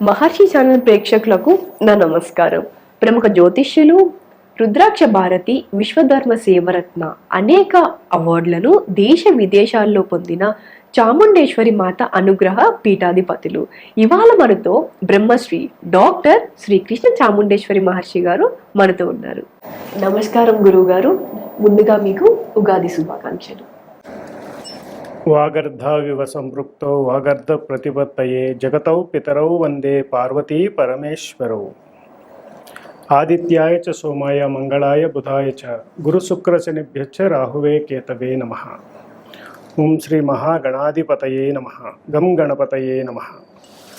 మహర్షి channel ప్రేక్షకులకు నా నమస్కారం. ప్రముఖ జ్యోతిష్యులు రుద్రాక్ష భారతి విశ్వధర్మ సేవరత్న అనేక అవార్డులను దేశ విదేశాల్లో పొందిన చాముండేశ్వరి మాత అనుగ్రహ పీఠాధిపతులు ఇవాళ మనతో బ్రహ్మశ్రీ డాక్టర్ శ్రీకృష్ణ చాముండేశ్వరి మహర్షి గారు మనతో ఉన్నారు. నమస్కారం గురువు గారు. ముందుగా మీకు ఉగాది శుభాకాంక్షలు. వాగర్ధావివ సంపృక్తో వాగర్ధ ప్రతిపత్తయే జగతౌ పితరౌ వందే పార్వతీ పరమేశ్వరౌ. ఆదిత్యాయ చ సోమాయ మంగళాయ బుధాయ చ గురుశుక్రశనిభ్యశ్చ రాహువే కేతవే నమః. ఓం శ్రీ మహాగణాధిపతయే నమః. గం గణపతయే నమః.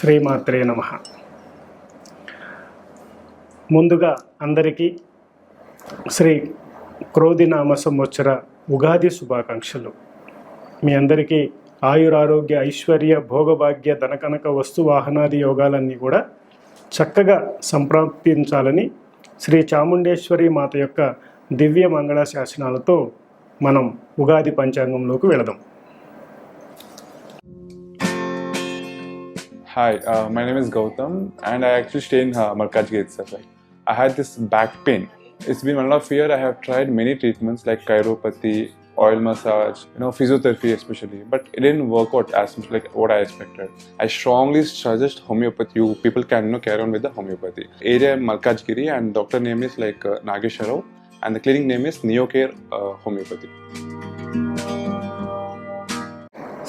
శ్రీమాత్రే నమః. ముందుగా అందరికీ శ్రీ క్రోధినామ సంవత్సర ఉగాది శుభాకాంక్షలు. మీ అందరికీ ఆయురారోగ్య ఐశ్వర్య భోగభాగ్య ధనకనక వస్తు వాహనాది యోగాలన్నీ కూడా చక్కగా సంప్రాప్తించాలని శ్రీ చాముండేశ్వరి మాత యొక్క దివ్య మంగళ శాసనాలతో మనం ఉగాది పంచాంగంలోకి వెళదాం. Hi, my name is Gautam and I actually stay in Malkajgiri itself. Right? I had this back pain. It's been 1.5 years. I have tried many treatments like chiropathy, oil massage, physiotherapy especially, but it didn't work out as much like what I expected. I strongly suggest homeopathy. You people can carry on with the homeopathy. Area Malkajgiri and doctor name is like Nagesha Rao and the clinic name is Neocare Homeopathy.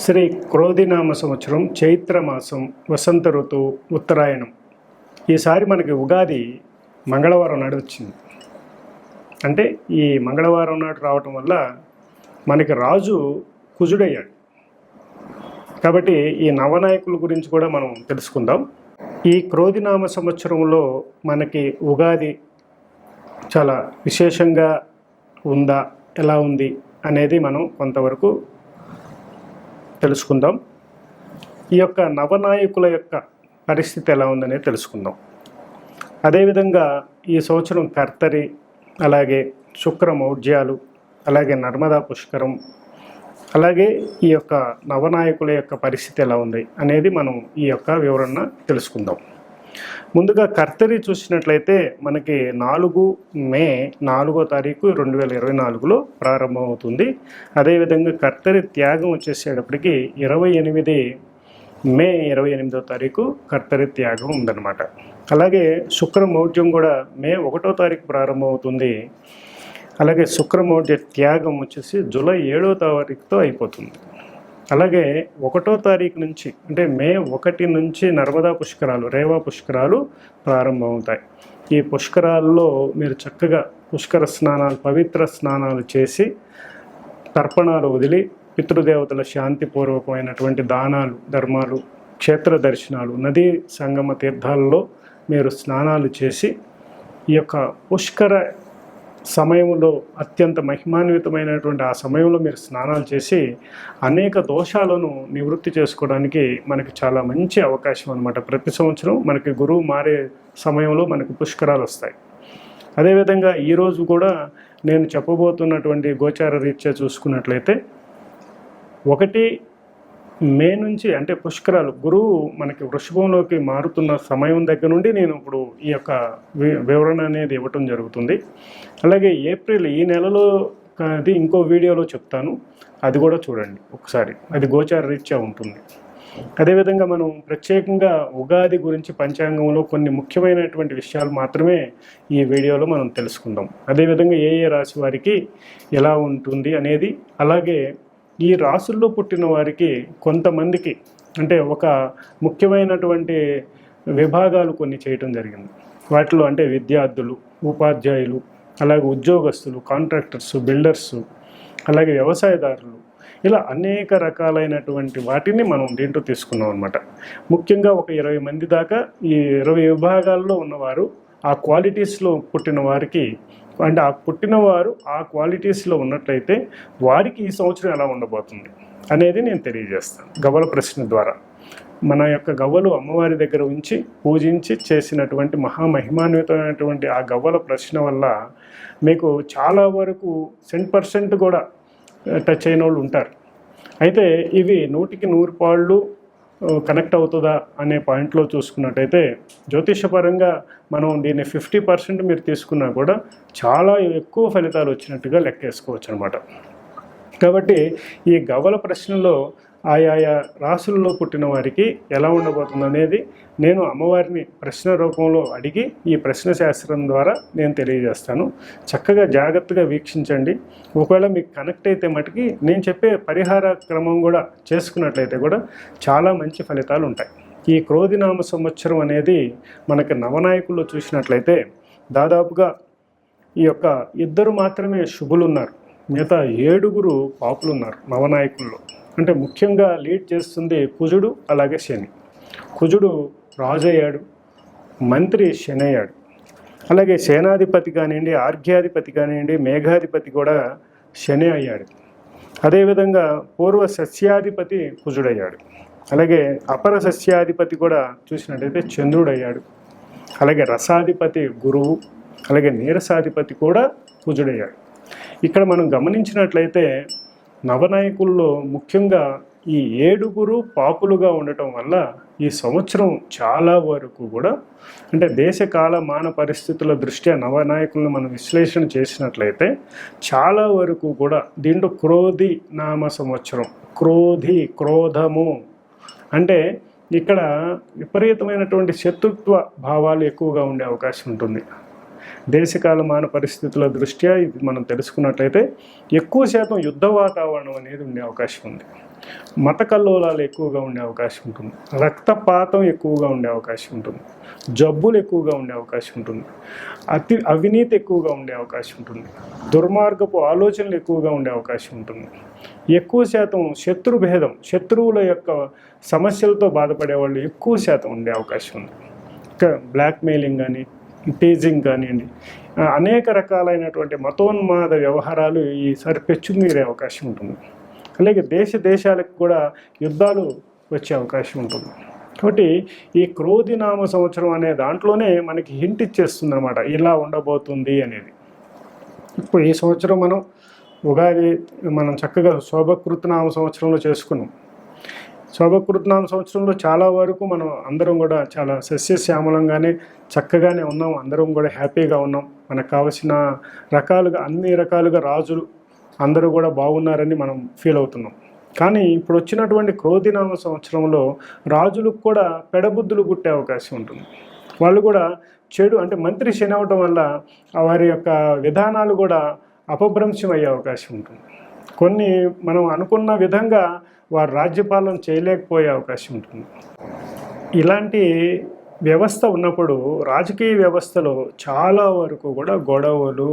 Shri క్రోధినామ సంవత్సరం చైత్ర మాసం వసంత ఋతువు ఉత్తరాయణం. ఈసారి మనకి ఉగాది మంగళవారం నాడు వచ్చింది. అంటే ఈ మంగళవారం నాడు రావటం వల్ల మనకి రాజు కుజుడయ్యాడు. కాబట్టి ఈ నవనాయకుల గురించి కూడా మనం తెలుసుకుందాం. ఈ క్రోధినామ సంవత్సరంలో మనకి ఉగాది చాలా విశేషంగా ఉందా, ఎలా ఉంది అనేది మనం కొంతవరకు తెలుసుకుందాం. ఈ యొక్క నవనాయకుల యొక్క పరిస్థితి ఎలా ఉందనేది తెలుసుకుందాం. అదేవిధంగా ఈ సంవత్సరం కర్తరి, అలాగే శుక్రమౌఢ్యాలు, అలాగే నర్మదా పుష్కరం, అలాగే ఈ యొక్క నవనాయకుల యొక్క పరిస్థితి ఎలా ఉంది అనేది మనం ఈ యొక్క వివరణ తెలుసుకుందాం. ముందుగా కర్తరి చూసినట్లయితే మనకి 4 మే 4వ తారీఖు 2024లో ప్రారంభమవుతుంది. అదేవిధంగా కర్తరి త్యాగం వచ్చేసేటప్పటికి 28 మే 28వ తారీఖు కర్తరి త్యాగం ఉందన్నమాట. అలాగే శుక్రమౌఢ్యం కూడా మే 1వ తారీఖు ప్రారంభమవుతుంది. అలాగే శుక్రమౌఢ్య త్యాగం వచ్చేసి జూలై 7వ తారీఖుతో అయిపోతుంది. అలాగే 1వ తారీఖు నుంచి అంటే మే 1 నుంచి నర్మదా పుష్కరాలు, రేవా పుష్కరాలు ప్రారంభమవుతాయి. ఈ పుష్కరాల్లో మీరు చక్కగా పుష్కర స్నానాలు, పవిత్ర స్నానాలు చేసి తర్పణాలు వదిలి పితృదేవతల శాంతిపూర్వకమైనటువంటి దానాలు, ధర్మాలు, క్షేత్ర దర్శనాలు, నదీ సంగమ తీర్థాలలో మీరు స్నానాలు చేసి ఈ యొక్క పుష్కర సమయంలో అత్యంత మహిమాన్వితమైనటువంటి ఆ సమయంలో మీరు స్నానాలు చేసి అనేక దోషాలను నివృత్తి చేసుకోవడానికి మనకి చాలా మంచి అవకాశం అన్నమాట. ప్రతి సంవత్సరం మనకి గురువు మారే సమయంలో మనకి పుష్కరాలు వస్తాయి. అదేవిధంగా ఈరోజు కూడా నేను చెప్పబోతున్నటువంటి గోచార రీత్యా చూసుకున్నట్లయితే 1 మే నుంచి అంటే పుష్కరాలు గురువు మనకి వృషభంలోకి మారుతున్న సమయం దగ్గర నుండి నేను ఇప్పుడు ఈ యొక్క వివరణ అనేది ఇవ్వటం జరుగుతుంది. అలాగే ఏప్రిల్ ఈ నెలలో అది ఇంకో వీడియోలో చెప్తాను, అది కూడా చూడండి ఒకసారి, అది గోచార రీత్యా ఉంటుంది. అదేవిధంగా మనం ప్రత్యేకంగా ఉగాది గురించి పంచాంగంలో కొన్ని ముఖ్యమైనటువంటి విషయాలు మాత్రమే ఈ వీడియోలో మనం తెలుసుకుందాం. అదేవిధంగా ఏ రాశి వారికి ఎలా ఉంటుంది అనేది, అలాగే ఈ రాసుల్లో పుట్టిన వారికి కొంతమందికి అంటే ఒక ముఖ్యమైనటువంటి విభాగాలు కొన్ని చేయటం జరిగింది. వాటిలో అంటే విద్యార్థులు, ఉపాధ్యాయులు, అలాగే ఉద్యోగస్తులు, కాంట్రాక్టర్సు, బిల్డర్సు, అలాగే వ్యవసాయదారులు, ఇలా అనేక రకాలైనటువంటి వాటిని మనం దీంట్లో తీసుకున్నాం అన్నమాట. ముఖ్యంగా ఒక 20 మంది దాకా ఈ 20 విభాగాల్లో ఉన్నవారు ఆ క్వాలిటీస్లో పుట్టిన వారికి అంటే ఆ పుట్టినవారు ఆ క్వాలిటీస్లో ఉన్నట్లయితే వారికి ఈ సంవత్సరం ఎలా ఉండబోతుంది అనేది నేను తెలియజేస్తాను గవ్వల ప్రశ్న ద్వారా. మన యొక్క గవ్వలు అమ్మవారి దగ్గర ఉంచి పూజించి చేసినటువంటి మహామహిమాన్వితమైనటువంటి ఆ గవ్వల ప్రశ్న వల్ల మీకు చాలా వరకు 100% కూడా టచ్ అయిన వాళ్ళు ఉంటారు. అయితే ఇవి 100కి 100 పాళ్ళు కనెక్ట్ అవుతుందా అనే పాయింట్లో చూసుకున్నట్టయితే జ్యోతిషపరంగా మనం దీన్ని 50% మీరు తీసుకున్నా కూడా చాలా ఎక్కువ ఫలితాలు వచ్చినట్టుగా లెక్కేసుకోవచ్చు అనమాట. కాబట్టి ఈ గవ్వల ప్రశ్నలో ఆయా రాసుల్లో పుట్టిన వారికి ఎలా ఉండబోతుంది అనేది నేను అమ్మవారిని ప్రశ్న రూపంలో అడిగి ఈ ప్రశ్న శాస్త్రం ద్వారా నేను తెలియజేస్తాను. చక్కగా జాగ్రత్తగా వీక్షించండి. ఒకవేళ మీకు కనెక్ట్ అయితే మటుకి నేను చెప్పే పరిహార క్రమం కూడా చేసుకున్నట్లయితే కూడా చాలా మంచి ఫలితాలు ఉంటాయి. ఈ క్రోధినామ సంవత్సరం అనేది మనకి నవనాయకుల్లో చూసినట్లయితే దాదాపుగా ఈ యొక్క 2 మాత్రమే శుభులు ఉన్నారు, మిగతా 7 పాపులు ఉన్నారు నవనాయకుల్లో. అంటే ముఖ్యంగా లీడ్ చేస్తుంది కుజుడు, అలాగే శని. కుజుడు రాజు అయ్యాడు, మంత్రి శని అయ్యాడు. అలాగే సేనాధిపతి కానివ్వండి, ఆర్ఘ్యాధిపతి కానివ్వండి, మేఘాధిపతి కూడా శని అయ్యాడు. అదేవిధంగా పూర్వ సస్యాధిపతి కుజుడయ్యాడు. అలాగే అపర సస్యాధిపతి కూడా చూసినట్టయితే చంద్రుడయ్యాడు. అలాగే రసాధిపతి గురువు, అలాగే నీరసాధిపతి కూడా కుజుడయ్యాడు. ఇక్కడ మనం గమనించినట్లయితే నవనాయకుల్లో ముఖ్యంగా ఈ 7 పాపులుగా ఉండటం వల్ల ఈ సంవత్సరం చాలా వరకు కూడా అంటే దేశకాల మాన పరిస్థితుల దృష్ట్యా నవనాయకులను మనం విశ్లేషణ చేసినట్లయితే చాలా వరకు కూడా దీంట్లో క్రోధి నామ సంవత్సరం, క్రోధము అంటే ఇక్కడ విపరీతమైనటువంటి శత్రుత్వ భావాలు ఎక్కువగా ఉండే అవకాశం ఉంటుంది. దేశకాల మాన పరిస్థితుల దృష్ట్యా ఇది మనం తెలుసుకున్నట్లయితే ఎక్కువ శాతం యుద్ధ వాతావరణం అనేది ఉండే అవకాశం ఉంది. మత కల్లోలాలు ఎక్కువగా ఉండే అవకాశం ఉంటుంది. రక్తపాతం ఎక్కువగా ఉండే అవకాశం ఉంటుంది. జబ్బులు ఎక్కువగా ఉండే అవకాశం ఉంటుంది. అవినీతి ఎక్కువగా ఉండే అవకాశం ఉంటుంది. దుర్మార్గపు ఆలోచనలు ఎక్కువగా ఉండే అవకాశం ఉంటుంది. ఎక్కువ శాతం శత్రుభేదం, శత్రువుల యొక్క సమస్యలతో బాధపడే వాళ్ళు ఎక్కువ శాతం ఉండే అవకాశం ఉంది. ఇంకా బ్లాక్మెయిలింగ్ కానీ, టీజింగ్ కానివ్వండి, అనేక రకాలైనటువంటి మతోన్మాద వ్యవహారాలు ఈసారి పెచ్చుమీరే అవకాశం ఉంటుంది. అలాగే దేశాలకు కూడా యుద్ధాలు వచ్చే అవకాశం ఉంటుంది. కాబట్టి ఈ క్రోధినామ సంవత్సరం అనే దాంట్లోనే మనకి హింట్ ఇచ్చేస్తుంది అనమాట, ఇలా ఉండబోతుంది అనేది. ఇప్పుడు ఈ సంవత్సరం మనం ఉగాది మనం చక్కగా శోభకృతనామ సంవత్సరంలో చేసుకున్నాం. శోభకృతనామ సంవత్సరంలో చాలా వరకు మనం అందరం కూడా చాలా సస్యశ్యామలంగానే చక్కగానే ఉన్నాం, అందరం కూడా హ్యాపీగా ఉన్నాం. మనకు కావలసిన అన్ని రకాలుగా రాజులు అందరూ కూడా బాగున్నారని మనం ఫీల్ అవుతున్నాం. కానీ ఇప్పుడు వచ్చినటువంటి క్రోధినామ సంవత్సరంలో రాజులకు కూడా పెడబుద్ధులు పుట్టే అవకాశం ఉంటుంది. వాళ్ళు కూడా చెడు అంటే మంత్రి శని అవటం వల్ల వారి యొక్క విధానాలు కూడా అపభ్రంశం అయ్యే అవకాశం ఉంటుంది. కొన్ని మనం అనుకున్న విధంగా వారు రాజ్యపాలన చేయలేకపోయే అవకాశం ఉంటుంది. ఇలాంటి వ్యవస్థ ఉన్నప్పుడు రాజకీయ వ్యవస్థలో చాలా వరకు కూడా గొడవలు,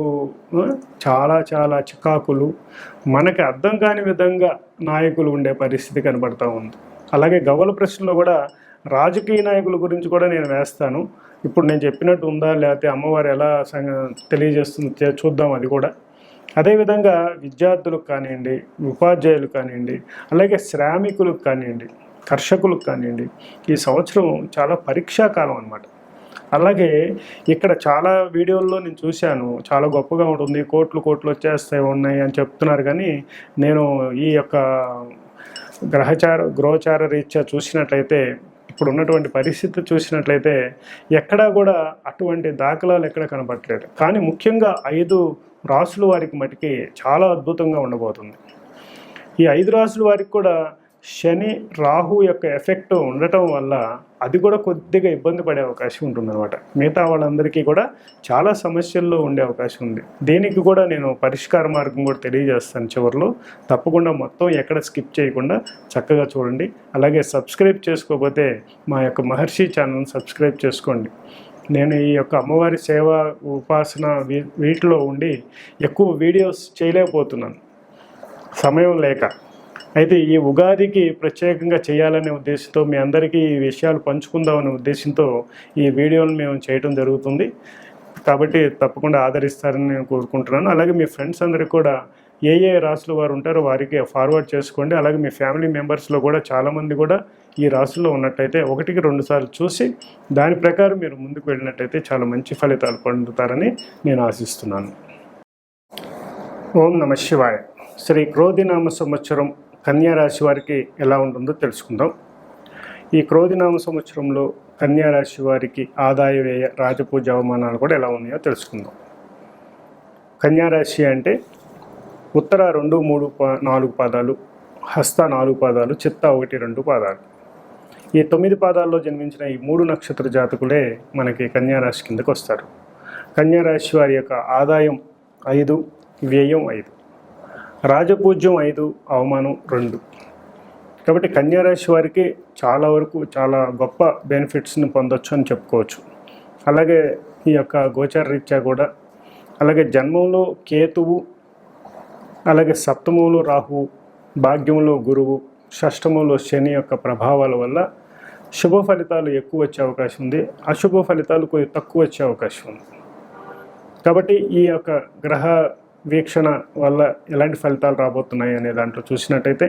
చాలా చికాకులు, మనకి అర్థం కాని విధంగా నాయకులు ఉండే పరిస్థితి కనబడుతూ ఉంది. అలాగే గవ్వల ప్రశ్నలో కూడా రాజకీయ నాయకుల గురించి కూడా నేను వేస్తాను. ఇప్పుడు నేను చెప్పినట్టు ఉందా, లేకపోతే అమ్మవారు ఎలా తెలియజేస్తుంది చూద్దాం అది కూడా. అదేవిధంగా విద్యార్థులకు కానివ్వండి, ఉపాధ్యాయులు కానివ్వండి, అలాగే శ్రామికులకు కానివ్వండి, కర్షకులకు కానివ్వండి, ఈ సంవత్సరం చాలా పరీక్షాకాలం అన్నమాట. అలాగే ఇక్కడ చాలా వీడియోల్లో నేను చూశాను, చాలా గొప్పగా ఉంటుంది, కోట్లు వచ్చేస్తాయి అని చెప్తున్నారు. కానీ నేను ఈ యొక్క గ్రహచార రీత్యా చూసినట్లయితే, ఇప్పుడు ఉన్నటువంటి పరిస్థితి చూసినట్లయితే ఎక్కడా కూడా అటువంటి దాఖలాలు ఎక్కడ కనపడలేదు. కానీ ముఖ్యంగా 5 రాసుల వారికి మటుకి చాలా అద్భుతంగా ఉండబోతుంది. ఈ 5 రాసుల వారికి కూడా శని రాహు యొక్క ఎఫెక్ట్ ఉండటం వల్ల అది కూడా కొద్దిగా ఇబ్బంది పడే అవకాశం ఉంటుందన్నమాట. మిగతా వాళ్ళందరికీ కూడా చాలా సమస్యల్లో ఉండే అవకాశం ఉంది. దీనికి కూడా నేను పరిష్కార మార్గం కూడా తెలియజేస్తాను చివరిలో. తప్పకుండా మొత్తం ఎక్కడ స్కిప్ చేయకుండా చక్కగా చూడండి. అలాగే సబ్స్క్రైబ్ చేసుకోకపోతే మా యొక్క మహర్షి ఛానల్ని సబ్స్క్రైబ్ చేసుకోండి. నేను ఈ యొక్క అమ్మవారి సేవ, ఉపాసన వీటిలో ఉండి ఎక్కువ వీడియోస్ చేయలేకపోతున్నాను, సమయం లేక. అయితే ఈ ఉగాదికి ప్రత్యేకంగా చేయాలనే ఉద్దేశంతో, మీ అందరికీ ఈ విషయాలు పంచుకుందామనే ఉద్దేశంతో ఈ వీడియోను మేము చేయడం జరుగుతుంది. కాబట్టి తప్పకుండా ఆదరిస్తారని నేను కోరుకుంటున్నాను. అలాగే మీ ఫ్రెండ్స్ అందరికీ కూడా ఏ రాసుల వారు ఉంటారో వారికి ఫార్వర్డ్ చేసుకోండి. అలాగే మీ ఫ్యామిలీ మెంబర్స్లో కూడా చాలామంది కూడా ఈ రాశిలో ఉన్నట్టయితే 1-2 సార్లు చూసి దాని ప్రకారం మీరు ముందుకు వెళ్ళినట్టయితే చాలా మంచి ఫలితాలు పొందుతారని నేను ఆశిస్తున్నాను. ఓం నమః శివాయ. శ్రీ క్రోధినామ సంవత్సరం కన్యా రాశి వారికి ఎలా ఉంటుందో తెలుసుకుందాం. ఈ క్రోధినామ సంవత్సరంలో కన్యా రాశి వారికి ఆదాయ వ్యయ రాజపూజ అవమానాలు కూడా ఎలా ఉన్నాయో తెలుసుకుందాం. కన్యా రాశి అంటే ఉత్తర 2, 3, 4 పాదాలు, హస్త 4 పాదాలు, చిత్త 1, 2 పాదాలు. ఈ 9 పాదాల్లో జన్మించిన ఈ 3 నక్షత్ర జాతకులే మనకి కన్యా రాశి కిందకు వస్తారు. కన్యా రాశి వారి యొక్క ఆదాయం 5, వ్యయం 5, రాజపూజ్యం 5, అవమానం 2. కాబట్టి కన్యా రాశి వారికి చాలా వరకు చాలా గొప్ప బెనిఫిట్స్ని పొందొచ్చు అని చెప్పుకోవచ్చు. అలాగే ఈ యొక్క గోచార రీత్యా కూడా, అలాగే జన్మంలో కేతువు, అలాగే సప్తమంలో రాహువు, భాగ్యంలో గురువు, షష్టమంలో శని యొక్క ప్రభావాల వల్ల శుభ ఫలితాలు ఎక్కువ వచ్చే అవకాశం ఉంది, అశుభ ఫలితాలు కొద్దిగా తక్కువ వచ్చే అవకాశం ఉంది. కాబట్టి ఈ యొక్క గ్రహ వీక్షణ వల్ల ఎలాంటి ఫలితాలు రాబోతున్నాయి అనే దాంట్లో చూసినట్టయితే,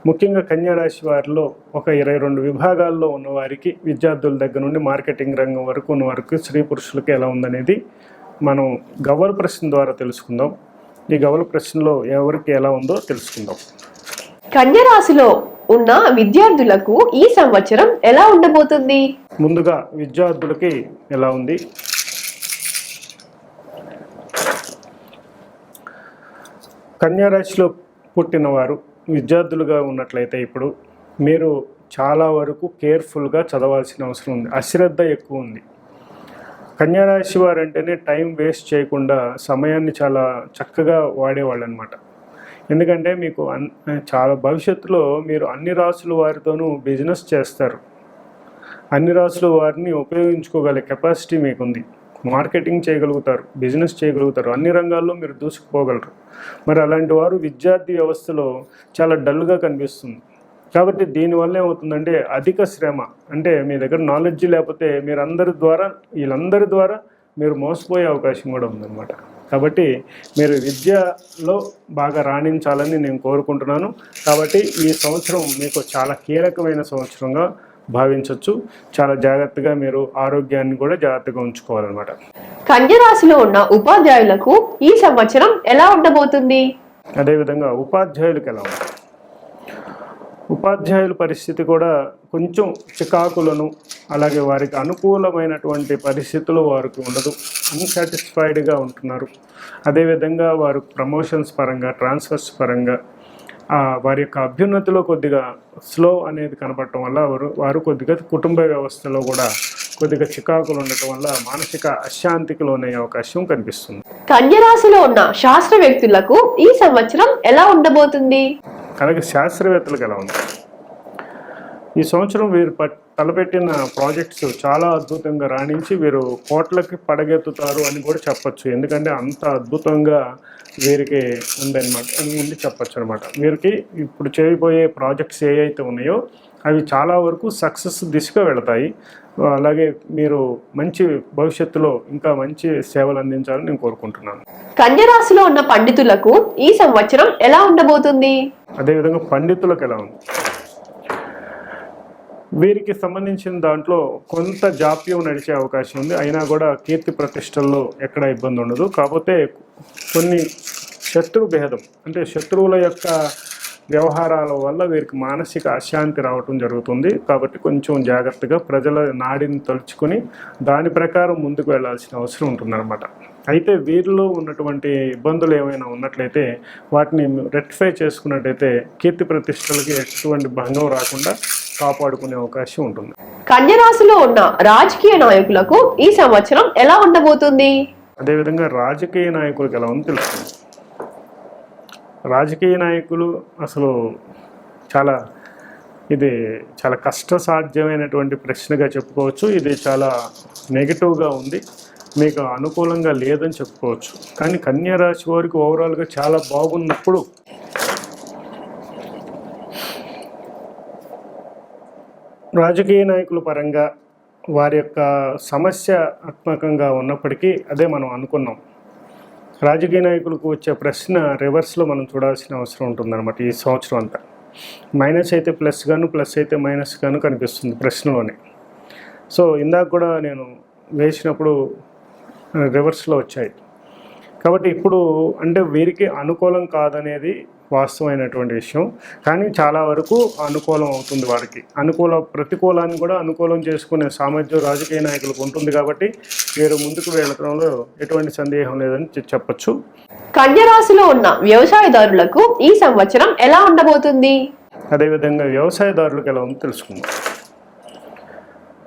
ముఖ్యంగా కన్యా రాశి వారిలో ఒక 22 విభాగాల్లో ఉన్నవారికి, విద్యార్థుల దగ్గర నుండి మార్కెటింగ్ రంగం వరకు ఉన్న వరకు, స్త్రీ పురుషులకి ఎలా ఉందనేది మనం గవ్వల ప్రశ్న ద్వారా తెలుసుకుందాం. ఈ గవ్వల ప్రశ్నలో ఎవరికి ఎలా ఉందో తెలుసుకుందాం. కన్యా రాశిలో ఉన్న విద్యార్థులకు ఈ సంవత్సరం ఎలా ఉండబోతుంది? ముందుగా విద్యార్థులకి ఎలా ఉంది? కన్యా రాశిలో పుట్టిన వారు విద్యార్థులుగా ఉన్నట్లయితే ఇప్పుడు మీరు చాలా వరకు కేర్ఫుల్గా చదవాల్సిన అవసరం ఉంది. అశ్రద్ధ ఎక్కువ ఉంది. కన్యా రాశి వారు అంటేనే టైం వేస్ట్ చేయకుండా సమయాన్ని చాలా చక్కగా వాడేవాళ్ళు అనమాట. ఎందుకంటే మీకు చాలా భవిష్యత్తులో మీరు అన్ని రాసుల వారితోనూ బిజినెస్ చేస్తారు. అన్ని రాసుల వారిని ఉపయోగించుకోగల కెపాసిటీ మీకుంది. మార్కెటింగ్ చేయగలుగుతారు, బిజినెస్ చేయగలుగుతారు, అన్ని రంగాల్లో మీరు దూసుకుపోగలరు. మరి అలాంటి వారు విద్యార్థి వ్యవస్థలో చాలా డల్గా కనిపిస్తుంది. కాబట్టి దీనివల్ల ఏమవుతుందంటే అధిక శ్రమ, అంటే మీ దగ్గర నాలెడ్జ్ లేకపోతే వీళ్ళందరి ద్వారా మీరు మోసపోయే అవకాశం కూడా ఉందన్నమాట. కాబట్టి మీరు విద్యలో బాగా రాణించాలని నేను కోరుకుంటున్నాను. కాబట్టి ఈ సంవత్సరం మీకు చాలా కీలకమైన సంవత్సరంగా భావించవచ్చు. చాలా జాగ్రత్తగా మీరు ఆరోగ్యాన్ని కూడా జాగ్రత్తగా ఉంచుకోవాలన్నమాట. కన్యా రాశిలో ఉన్న ఉపాధ్యాయులకు ఈ సంవత్సరం ఎలా ఉండబోతుంది? అదేవిధంగా ఉపాధ్యాయులకు ఎలా ఉంది? ఉపాధ్యాయుల పరిస్థితి కూడా కొంచెం చికాకులను, అలాగే వారికి అనుకూలమైనటువంటి పరిస్థితులు వారికి ఉండదు. అన్సాటిస్ఫైడ్గా ఉంటున్నారు. అదేవిధంగా వారు ప్రమోషన్స్ పరంగా, ట్రాన్స్ఫర్స్ పరంగా వారి యొక్క అభ్యున్నతిలో కొద్దిగా స్లో అనేది కనపడటం వల్ల వారు కొద్దిగా కుటుంబ వ్యవస్థలో కూడా కొద్దిగా చికాకులు ఉండటం వల్ల మానసిక అశాంతికి లోనయ్యే అవకాశం కనిపిస్తుంది. కన్యా రాశిలో ఉన్న శాస్త్ర వ్యక్తులకు ఈ సంవత్సరం ఎలా ఉండబోతుంది? అలాగే శాస్త్రవేత్తలకు ఎలా ఉంది? ఈ సంవత్సరం వీరు తలపెట్టిన ప్రాజెక్ట్స్ చాలా అద్భుతంగా రాణించి వీరు కోట్లకి పడగెత్తుతారు అని కూడా చెప్పచ్చు. ఎందుకంటే అంత అద్భుతంగా వీరికి ఉందన్నమాట అని చెప్పచ్చు అనమాట. వీరికి ఇప్పుడు చేయబోయే ప్రాజెక్ట్స్ ఏవైతే ఉన్నాయో అవి చాలా వరకు సక్సెస్ దిశగా వెళతాయి. అలాగే మీరు మంచి భవిష్యత్తులో ఇంకా మంచి సేవలు అందించాలని నేను కోరుకుంటున్నాను. కన్యా రాశిలో ఉన్న పండితులకు ఈ సంవత్సరం ఎలా ఉండబోతుంది? అదేవిధంగా పండితులకు ఎలా ఉంది? వీరికి సంబంధించిన దాంట్లో కొంత జాప్యం నడిచే అవకాశం ఉంది. అయినా కూడా కీర్తి ప్రతిష్టల్లో ఎక్కడ ఇబ్బంది ఉండదు. కాకపోతే కొన్ని శత్రు భేదం, అంటే శత్రువుల యొక్క వ్యవహారాల వల్ల వీరికి మానసిక అశాంతి రావటం జరుగుతుంది. కాబట్టి కొంచెం జాగ్రత్తగా ప్రజల నాడిని తలుచుకొని దాని ప్రకారం ముందుకు వెళ్లాల్సిన అవసరం ఉంటుందన్నమాట. అయితే వీరిలో ఉన్నటువంటి ఇబ్బందులు ఏమైనా ఉన్నట్లయితే వాటిని రెక్టిఫై చేసుకున్నట్టయితే కీర్తి ప్రతిష్టలకి ఎటువంటి భంగం రాకుండా కాపాడుకునే అవకాశం ఉంటుంది. కన్యా రాశిలో ఉన్న రాజకీయ నాయకులకు ఈ సంవత్సరం ఎలా ఉండబోతుంది? అదేవిధంగా రాజకీయ నాయకులకు ఎలా ఉంది తెలుస్తుంది. రాజకీయ నాయకులు అసలు ఇది చాలా కష్టసాధ్యమైనటువంటి ప్రశ్నగా చెప్పుకోవచ్చు. ఇది చాలా నెగిటివ్గా ఉంది, మీకు అనుకూలంగా లేదని చెప్పుకోవచ్చు. కానీ కన్యా రాశి వారికి ఓవరాల్గా చాలా బాగున్నప్పుడు రాజకీయ నాయకుల పరంగా వారి యొక్క సమస్యాత్మకంగా ఉన్నప్పటికీ అదే మనం అనుకున్నాం. రాజకీయ నాయకులకు వచ్చే ప్రశ్న రివర్స్లో మనం చూడాల్సిన అవసరం ఉంటుందన్నమాట. ఈ సంవత్సరం అంతా మైనస్ అయితే ప్లస్ గాను, ప్లస్ అయితే మైనస్ గాను కనిపిస్తుంది ప్రశ్నలోనే. సో ఇందాక కూడా నేను వేసినప్పుడు రివర్స్లో వచ్చాయి. కాబట్టి ఇప్పుడు అంటే వీరికి అనుకూలం కాదనేది వాస్తవమైనటువంటి విషయం. కానీ చాలా వరకు అనుకూలం అవుతుంది వారికి. ప్రతికూలాన్ని కూడా అనుకూలం చేసుకునే సామర్థ్యం రాజకీయ నాయకులకు ఉంటుంది కాబట్టి మీరు ముందుకు వెళ్ళడంలో ఎటువంటి సందేహం లేదని చెప్పొచ్చు. కన్యా రాశిలో ఉన్న వ్యవసాయదారులకు ఈ సంవత్సరం ఎలా ఉండబోతుంది? అదేవిధంగా వ్యవసాయదారులకు ఎలా ఉందో తెలుసుకుందాం.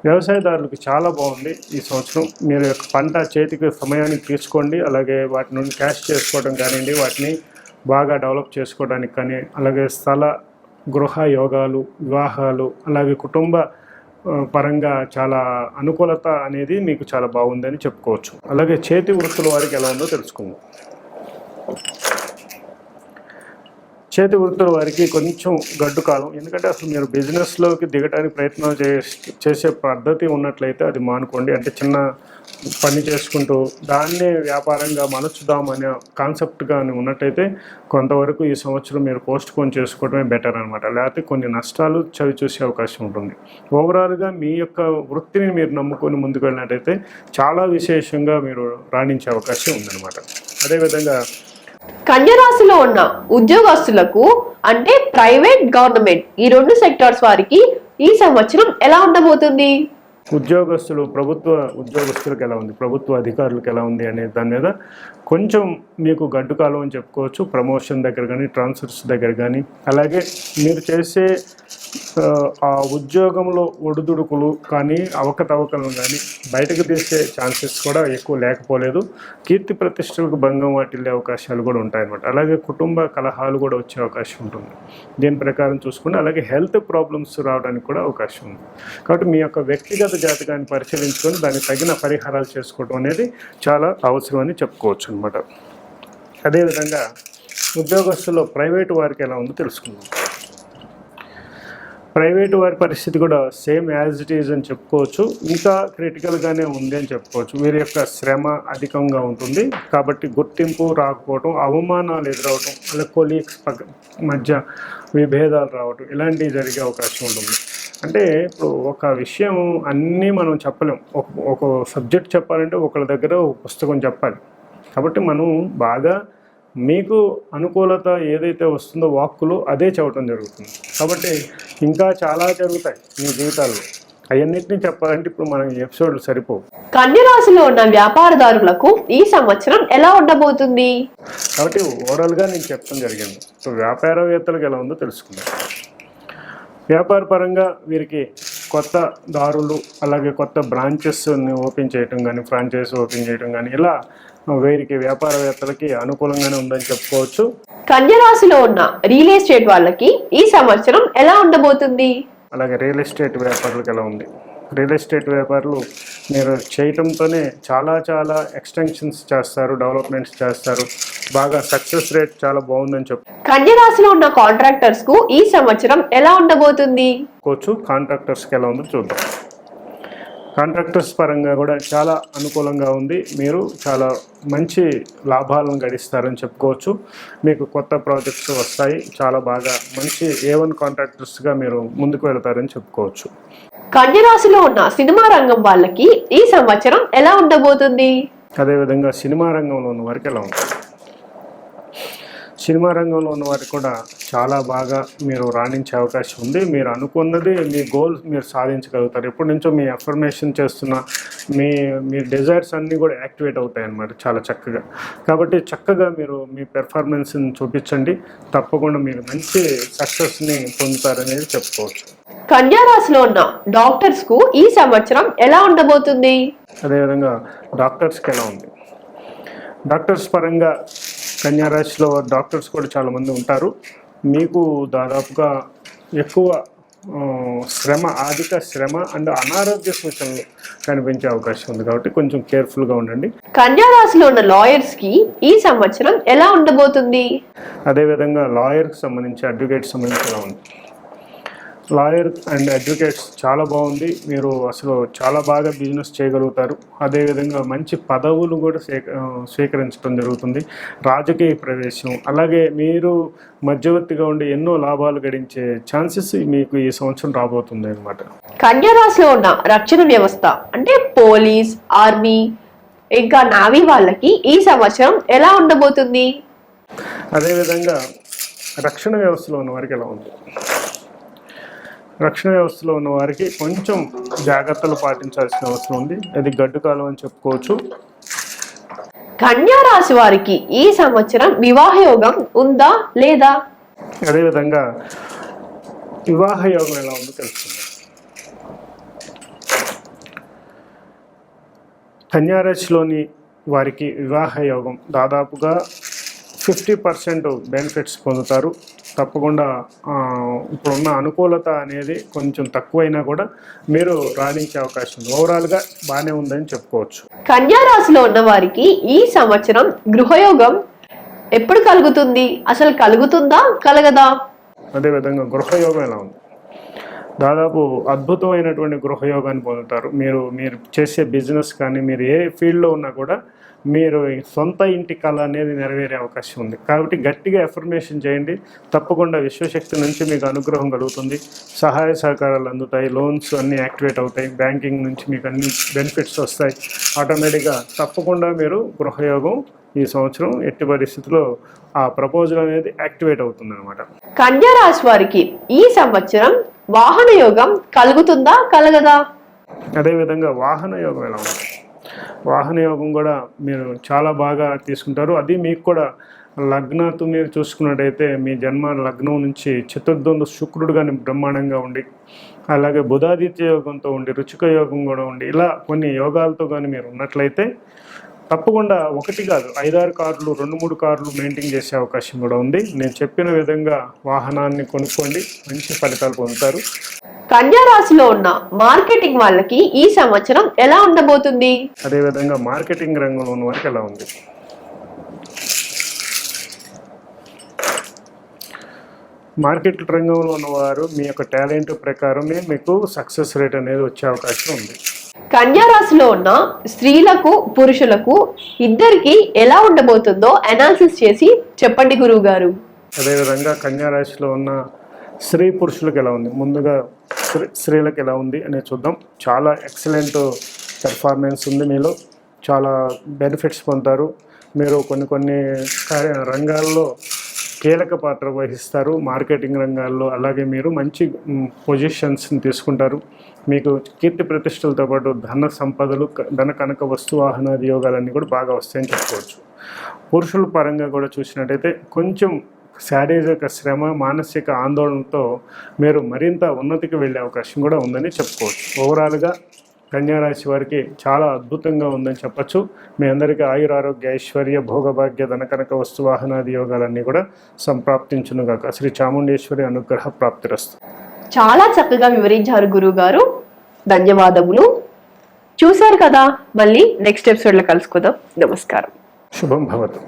వ్యవసాయదారులకు చాలా బాగుంది ఈ సంవత్సరం. మీరు యొక్క పంట చేతికి సమయానికి తీసుకోండి. అలాగే వాటి నుండి క్యాష్ చేసుకోవడం కానివ్వండి, వాటిని బాగా డెవలప్ చేసుకోవడానికి కానీ, అలాగే స్థల గృహ యోగాలు, వివాహాలు, అలాగే కుటుంబ పరంగా చాలా అనుకూలత అనేది మీకు చాలా బాగుందని చెప్పుకోవచ్చు. అలాగే చేతి వృత్తుల వారికి ఎలా ఉందో తెలుసుకుందాం. చేతి వృత్తుల వారికి కొంచెం గడ్డు కాలం. ఎందుకంటే అసలు మీరు బిజినెస్లోకి దిగడానికి ప్రయత్నం చేసే పద్ధతి ఉన్నట్లయితే అది మానుకోండి. అంటే చిన్న పని చేసుకుంటూ దాన్నే వ్యాపారంగా మలచుదామనే కాన్సెప్ట్ కానీ ఉన్నట్టయితే కొంతవరకు ఈ సంవత్సరం మీరు పోస్ట్ పోన్ చేసుకోవడమే బెటర్ అనమాట. లేకపోతే కొన్ని నష్టాలు చవి చూసే అవకాశం ఉంటుంది. ఓవరాల్గా మీ యొక్క వృత్తిని మీరు నమ్ముకొని ముందుకు వెళ్ళినట్టయితే చాలా విశేషంగా మీరు రాణించే అవకాశం ఉందన్నమాట. అదేవిధంగా కన్యా రాశిలో ఉన్న ఉద్యోగస్తులకు అంటే ప్రైవేట్, గవర్నమెంట్ ఈ రెండు సెక్టార్స్ వారికి ఈ సంవత్సరం ఎలా ఉండబోతుంది? ప్రభుత్వ ఉద్యోగస్తులకు ఎలా ఉంది, ప్రభుత్వ అధికారులకు ఎలా ఉంది అనే దాని మీద కొంచెం మీకు గడ్డు కాలం అని చెప్పుకోవచ్చు. ప్రమోషన్ దగ్గర కానీ, ట్రాన్స్ఫర్స్ దగ్గర కానీ, అలాగే మీరు చేసే ఆ ఉద్యోగంలో ఒడిదుడుకులు కానీ, అవకతవకలు కానీ బయటకు తీసే ఛాన్సెస్ కూడా ఎక్కువ లేకపోలేదు. కీర్తి ప్రతిష్టలకు భంగం వాటిల్లే అవకాశాలు కూడా ఉంటాయన్నమాట. అలాగే కుటుంబ కలహాలు కూడా వచ్చే అవకాశం ఉంటుంది దీని ప్రకారం చూసుకుంటే. అలాగే హెల్త్ ప్రాబ్లమ్స్ రావడానికి కూడా అవకాశం ఉంది. కాబట్టి మీ యొక్క వ్యక్తిగత జాతకాన్ని పరిశీలించుకొని దానికి తగిన పరిహారాలు చేసుకోవడం అనేది చాలా అవసరం అని చెప్పుకోవచ్చు అనమాట. అదేవిధంగా ఉద్యోగస్తుల్లో ప్రైవేటు వారికి ఎలా ఉందో తెలుసుకుందాం. ప్రైవేటు వారి పరిస్థితి కూడా సేమ్ యాజ్ ఇట్ ఈజ్ అని చెప్పుకోవచ్చు. ఇంకా క్రిటికల్గానే ఉంది అని చెప్పుకోవచ్చు. వీరి యొక్క శ్రమ అధికంగా ఉంటుంది కాబట్టి గుర్తింపు రాకపోవడం, అవమానాలు ఎదురవటం, అలాగే కొలీగ్స్ మధ్య విభేదాలు రావటం ఇలాంటివి జరిగే అవకాశం ఉంటుంది. అంటే ఇప్పుడు ఒక విషయం అన్నీ మనం చెప్పలేం. ఒక సబ్జెక్ట్ చెప్పాలంటే ఒకళ్ళ దగ్గర ఒక పుస్తకం చెప్పాలి. కాబట్టి మనం బాగా మీకు అనుకూలత ఏదైతే వస్తుందో వాక్కులు అదే చెప్పడం జరుగుతుంది. కాబట్టి ఇంకా చాలా జరుగుతాయి మీ జీవితాల్లో. అవన్నిటిని చెప్పాలంటే ఇప్పుడు మన ఎపిసోడ్లు సరిపోవు. కన్యా రాశిలో ఉన్న వ్యాపారదారులకు ఈ సంవత్సరం ఎలా ఉండబోతుంది? కాబట్టి ఓవరాల్గా నేను చెప్పడం జరిగింది. సో వ్యాపారవేత్తలకు ఎలా ఉందో తెలుసుకుందాం. వ్యాపార పరంగా వీరికి కొత్త దారులు, అలాగే కొత్త బ్రాంచెస్ని ఓపెన్ చేయటం కానీ, ఫ్రాంచైజ్ ఓపెన్ చేయటం కానీ ఇలా వీరికి వ్యాపారవేత్తలకి అనుకూలంగానే ఉందని చెప్పుకోవచ్చు. కన్యా రాశిలో ఉన్న రియల్ ఎస్టేట్ వాళ్ళకి ఈ సంవత్సరం ఎలా ఉండబోతుంది? అలాగే రియల్ ఎస్టేట్ వ్యాపారులకు ఎలా ఉంది? రియల్ ఎస్టేట్ వ్యాపారులు మీరు చేయటంతోనే చాలా ఎక్స్టెన్షన్స్ చేస్తారు, డెవలప్మెంట్స్ చేస్తారు. బాగా సక్సెస్ రేట్ చాలా బాగుందని కన్యా రాశిలో ఉన్న కాంట్రాక్టర్స్ కు ఈ సంవత్సరం ఎలా ఉండబోతుంది? కాంట్రాక్టర్స్కి ఎలా ఉందో చూద్దాం. కాంట్రాక్టర్స్ పరంగా కూడా చాలా అనుకూలంగా ఉంది. మీరు చాలా మంచి లాభాలను గడిస్తారని చెప్పుకోవచ్చు. మీకు కొత్త ప్రాజెక్ట్స్ వస్తాయి. చాలా బాగా మంచి A1 కాంట్రాక్టర్స్గా మీరు ముందుకు వెళ్తారని చెప్పుకోవచ్చు. కన్యా రాశిలో ఉన్న సినిమా రంగం వాళ్ళకి ఈ సంవత్సరం ఎలా ఉండబోతుంది? అదేవిధంగా సినిమా రంగంలో ఉన్న వారికి ఎలా ఉంటుంది? సినిమా రంగంలో ఉన్న వారికి కూడా చాలా బాగా మీరు రాణించే అవకాశం ఉంది. మీరు అనుకున్నది, మీ గోల్స్ మీరు సాధించగలుగుతారు. ఎప్పటి నుంచో మీ అఫర్మేషన్ చేస్తున్న మీ డిజైర్స్ అన్నీ కూడా యాక్టివేట్ అవుతాయి అన్నమాట చాలా చక్కగా. కాబట్టి చక్కగా మీరు మీ పెర్ఫార్మెన్స్ని చూపించండి. తప్పకుండా మీరు మంచి సక్సెస్ని పొందుతారనేది చెప్పుకోవచ్చు. కన్యా రాశిలో ఉన్న డాక్టర్స్ కు ఈ సంవత్సరం ఎలా ఉండబోతుంది? అదేవిధంగా డాక్టర్స్కి ఎలా ఉంది? డాక్టర్స్ పరంగా కన్యా రాశిలో డాక్టర్స్ కూడా చాలామంది ఉంటారు. మీకు దాదాపుగా ఎక్కువ అధిక శ్రమ అండ్ అనారోగ్య సూచనలు కనిపించే అవకాశం ఉంది. కాబట్టి కొంచెం కేర్ఫుల్గా ఉండండి. కన్యా రాశిలో ఉన్న లాయర్స్ కి ఈ సంవత్సరం ఎలా ఉండబోతుంది? అదేవిధంగా లాయర్కి సంబంధించి, అడ్వకేట్స్ సంబంధించి ఎలా ఉంది? లాయర్ అండ్ అడ్వకేట్స్ చాలా బాగుంది. మీరు అసలు చాలా బాగా బిజినెస్ చేయగలుగుతారు. అదేవిధంగా మంచి పదవులు కూడా స్వీకరించడం జరుగుతుంది. రాజకీయ ప్రవేశం, అలాగే మీరు మధ్యవర్తిగా ఉండి ఎన్నో లాభాలు గడించే ఛాన్సెస్ మీకు ఈ సంవత్సరం రాబోతుంది అన్నమాట. కన్యా రాశిలో ఉన్న రక్షణ వ్యవస్థ అంటే పోలీస్, ఆర్మీ ఇంకా నావీ వాళ్ళకి ఈ సంవత్సరం ఎలా ఉండబోతుంది? అదేవిధంగా రక్షణ వ్యవస్థలో ఉన్న వారికి ఎలా ఉంది? రక్షణ వ్యవస్థలో ఉన్న వారికి కొంచెం జాగ్రత్తలు పాటించాల్సిన అవసరం ఉంది. అది గడ్డు కాలం అని చెప్పుకోవచ్చు. కన్యా రాశి వారికి ఈ సంవత్సరం వివాహ యోగం ఉందా లేదా? అదేవిధంగా వివాహ యోగం ఎలా ఉందో తెలుసుకుందాం. కన్యా రాశిలోని వారికి వివాహ యోగం దాదాపుగా 50% బెనిఫిట్స్ పొందుతారు. తప్పకుండా ఇప్పుడున్న అనుకూలత అనేది కొంచెం తక్కువైనా కూడా మీరు రాణించే అవకాశం ఉంది. ఓవరాల్గా బాగానే ఉందని చెప్పుకోవచ్చు. కన్యా రాశిలో ఉన్న వారికి ఈ సంవత్సరం గృహయోగం ఎప్పుడు కలుగుతుంది? అసలు కలుగుతుందా కలగదా? అదేవిధంగా గృహయోగం ఎలా ఉంది? దాదాపు అద్భుతమైనటువంటి గృహయోగాన్ని పొందుతారు. మీరు చేసే బిజినెస్ కానీ మీరు ఏ ఫీల్డ్లో ఉన్నా కూడా మీరు సొంత ఇంటి కళ అనేది నెరవేరే అవకాశం ఉంది. కాబట్టి గట్టిగా ఎఫర్మేషన్ చేయండి. తప్పకుండా విశ్వశక్తి నుంచి మీకు అనుగ్రహం కలుగుతుంది. సహాయ సహకారాలు అందుతాయి. లోన్స్ అన్నీ యాక్టివేట్ అవుతాయి. బ్యాంకింగ్ నుంచి మీకు అన్ని బెనిఫిట్స్ వస్తాయి. ఆటోమేటిక్గా తప్పకుండా మీరు గృహయోగం ఈ సంవత్సరం ఎట్టి పరిస్థితుల్లో ఆ ప్రపోజల్ అనేది యాక్టివేట్ అవుతుంది అనమాట. కన్యా రాశి వారికి ఈ సంవత్సరం వాహన యోగం కలుగుతుందా కలగదా? అదేవిధంగా వాహన యోగం ఎలా ఉంది? వాహన యోగం కూడా మీరు చాలా బాగా తీసుకుంటారు. అది మీకు కూడా లగ్నతో మీరు చూసుకున్నట్టయితే మీ జన్మ లగ్నం నుంచి చతుర్థంలో శుక్రుడు కానీ బ్రహ్మాండంగా ఉండి, అలాగే బుధాదిత్య యోగంతో ఉండి, రుచిక యోగం కూడా ఉండి, ఇలా కొన్ని యోగాలతో కానీ మీరు ఉన్నట్లయితే తప్పకుండా 1 కాదు 5-6 కార్లు 2-3 కార్లు మెయింటైన్ చేసే అవకాశం కూడా ఉంది. నేను చెప్పిన విధంగా వాహనాన్ని కొనుక్కోండి, మంచి ఫలితాలు పొందుతారు. కన్యా రాశిలో ఉన్న మార్కెటింగ్ వాళ్ళకి ఈ సంవత్సరం ఎలా ఉండబోతుంది? అదేవిధంగా మార్కెటింగ్ రంగంలో ఉన్న వారికి ఎలా ఉంది? మార్కెట్ రంగంలో ఉన్నవారు మీ యొక్క టాలెంట్ ప్రకారమే మీకు సక్సెస్ రేట్ అనేది వచ్చే అవకాశం ఉంది. కన్యా రాశిలో ఉన్న స్త్రీలకు పురుషులకు ఇద్దరికి ఎలా ఉండబోతుందో అనాలిసిస్ చేసి చెప్పండి గురువు గారు. అదేవిధంగా కన్యా రాశిలో ఉన్న స్త్రీ పురుషులకు ఎలా ఉంది? ముందుగా స్త్రీలకు ఎలా ఉంది అనేది చూద్దాం. చాలా ఎక్సలెంట్ పెర్ఫార్మెన్స్ ఉంది. మీలో చాలా బెనిఫిట్స్ పొందుతారు. మీరు కొన్ని రంగాల్లో కీలక పాత్ర వహిస్తారు. మార్కెటింగ్ రంగాల్లో అలాగే మీరు మంచి పొజిషన్స్ని తీసుకుంటారు. మీకు కీర్తి ప్రతిష్టలతో పాటు ధన సంపదలు, ధన కనక వస్తు వాహనాది యోగాలన్నీ కూడా బాగా వస్తాయని చెప్పుకోవచ్చు. పురుషుల పరంగా కూడా చూసినట్టయితే కొంచెం శారీరక శ్రమ, మానసిక ఆందోళనతో మీరు మరింత ఉన్నతికి వెళ్ళే అవకాశం కూడా ఉందని చెప్పుకోవచ్చు. ఓవరాల్గా కన్యా రాశి వారికి చాలా అద్భుతంగా ఉందని చెప్పచ్చు. మీ అందరికీ ఆయురారోగ్య ఐశ్వర్య భోగభాగ్య ధనకనక వస్తు వాహనాది యోగాలన్నీ కూడా సంప్రాప్తించునుగాక. శ్రీ చాముండేశ్వరి అనుగ్రహ ప్రాప్తిరస్తు. చాలా చక్కగా వివరించారు గురువు గారు. ధన్యవాదములు. చూశారు కదా, మళ్ళీ నెక్స్ట్ ఎపిసోడ్లో కలుసుకుందాం. నమస్కారం. శుభం భవతు.